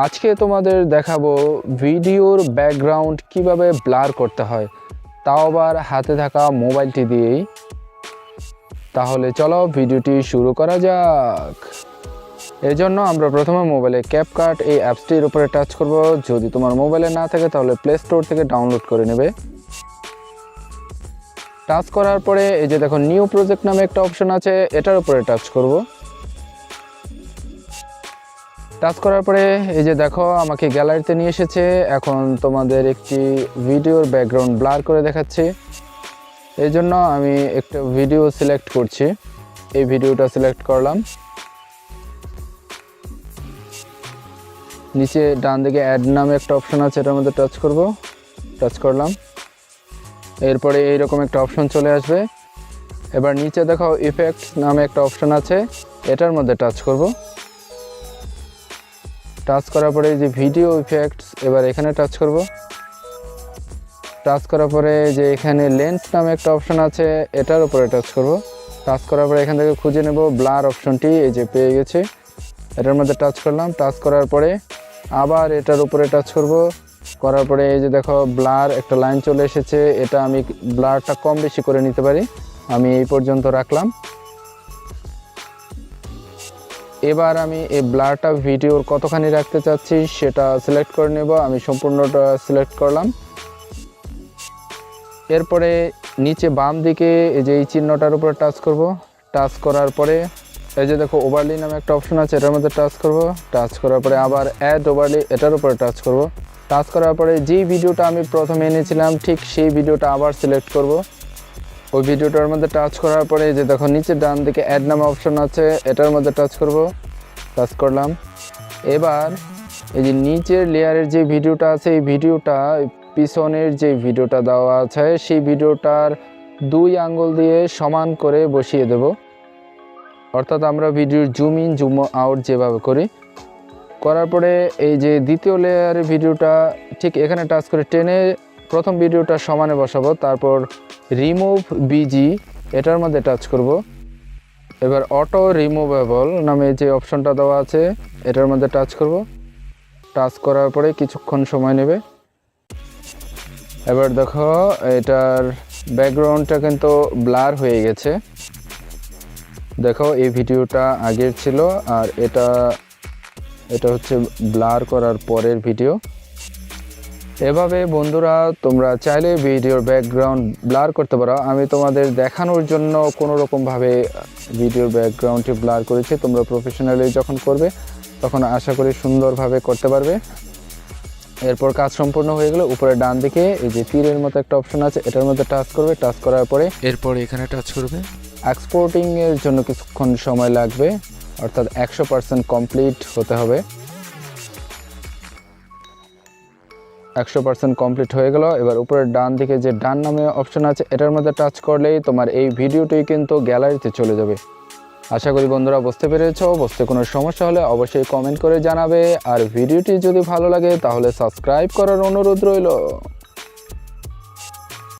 আজকে তোমাদের দেখাবো ভিডিওর ব্যাকগ্রাউন্ড কিভাবে ব্লার করতে হয়, তাও আবার হাতে থাকা মোবাইলটি দিয়েই। তাহলে চলো ভিডিওটি শুরু করা যাক। এই জন্য আমরা প্রথমে মোবাইলে ক্যাপকাট এই অ্যাপসটির উপরে টাচ করব। যদি তোমার মোবাইলে না থাকে তাহলে প্লে স্টোর থেকে ডাউনলোড করে নেবে। টাচ করার পরে এই যে দেখো নিউ প্রজেক্ট নামে একটা অপশন আছে, এটার উপরে টাচ করব। টাচ করার পরে এই যে দেখো আমাকে গ্যালারিতে নিয়ে এসেছে। এখন তোমাদের একটি ভিডিওর ব্যাকগ্রাউন্ড ব্লার করে দেখাচ্ছি। এই জন্য আমি একটা ভিডিও সিলেক্ট করছি, এই ভিডিওটা সিলেক্ট করলাম। নিচে ডান দিকে অ্যাড নামে একটা অপশন আছে, এটার মধ্যে টাচ করব। টাচ করলাম, এরপরে এইরকম একটা অপশন চলে আসবে। এবার নিচে দেখো ইফেক্টস নামে একটা অপশন আছে, এটার মধ্যে টাচ করব। টাচ করার পরে যে ভিডিও ইফেক্টস, এবার এখানে টাচ করব। টাচ করার পরে যে এখানে লেন্স নামে একটা অপশন আছে, এটার উপরে টাচ করব। টাচ করার পরে এখান থেকে খুঁজে নেব ব্লার অপশনটি, এই যে পেয়ে গেছি। এটার মধ্যে টাচ করলাম। টাচ করার পরে আবার এটার উপরে টাচ করব। করার পরে এই যে দেখো ব্লার একটা লাইন চলে এসেছে। এটা আমি ব্লারটা কম বেশি করে নিতে পারি, আমি এই পর্যন্ত রাখলাম। এবার আমি এই ব্লারটা ভিডিওর কতখানি রাখতে চাচ্ছি সেটা সিলেক্ট করে নেব। আমি সম্পূর্ণটা সিলেক্ট করলাম। এরপরে নিচে বাম দিকে এই যে এই চিহ্নটার উপরে টাচ করব। টাচ করার পরে এই যে দেখো ওভারলি নামে একটা অপশন আছে, এটার মধ্যে টাচ করব। টাচ করার পরে আবার অ্যাড ওভারলি, এটার উপরে টাচ করব। টাচ করার পরে যেই ভিডিওটা আমি প্রথমে এনেছিলাম ঠিক সেই ভিডিওটা আবার সিলেক্ট করব। ওই ভিডিওটার মধ্যে টাচ করার পরে যে দেখো নিচে ডান দিকে অ্যাড নামে অপশন আছে, এটার মধ্যে টাচ করব। টাচ করলাম। এবার এই যে নিচের লেয়ারের যে ভিডিওটা আছে, এই ভিডিওটা পিছনের যে ভিডিওটা দেওয়া আছে সেই ভিডিওটার 2 আঙ্গুল দিয়ে সমান করে বসিয়ে দেব। অর্থাৎ আমরা ভিডিওর জুম ইন জুম আউট যেভাবে করি। করার পরে এই যে দ্বিতীয় লেয়ারের ভিডিওটা ঠিক এখানে টাচ করে টেনে প্রথম ভিডিওটা সমানে বসাবো। তারপর রিমুভ বিজি, এটার মধ্যে টাচ করব। এবার অটো রিমুভেবল নামে যে অপশনটা দেওয়া আছে, এটার মধ্যে টাচ করব। টাচ করার পরে কিছুক্ষণ সময় নেবে। এবার দেখো এটার ব্যাকগ্রাউন্ডটা কিন্তু ব্লার হয়ে গেছে। দেখো এই ভিডিওটা আগের ছিল আর এটা হচ্ছে ব্লার করার পরের ভিডিও। এভাবে বন্ধুরা তোমরা চাইলে ভিডিওর ব্যাকগ্রাউন্ড ব্লার করতে পারো। আমি তোমাদের দেখানোর জন্য কোনো রকমভাবে ভিডিওর ব্যাকগ্রাউন্ডটি ব্লার করেছি। তোমরা প্রফেশনালি যখন করবে তখন আশা করি সুন্দরভাবে করতে পারবে। এরপর কাজ সম্পূর্ণ হয়ে গেলে উপরে ডান দিকে এই যে তীরের মতো একটা অপশন আছে, এটার মধ্যে টাচ করবে। টাচ করার পরে এরপর এখানে টাচ করবে। এক্সপোর্টিংয়ের জন্য কিছুক্ষণ সময় লাগবে, অর্থাৎ 100% কমপ্লিট হতে হবে। 100% কমপ্লিট হয়ে গেল। এবার উপরে ডান দিকে যে ডান নামে অপশন আছে, এটার মধ্যে টাচ করলেই তোমার এই ভিডিওটি কিন্তু গ্যালারিতে চলে যাবে। আশা করি বন্ধুরা বুঝতে পেরেছো। বুঝতে কোনো সমস্যা হলে অবশ্যই কমেন্ট করে জানাবে। আর ভিডিওটি যদি ভালো লাগে তাহলে সাবস্ক্রাইব করার অনুরোধ রইল।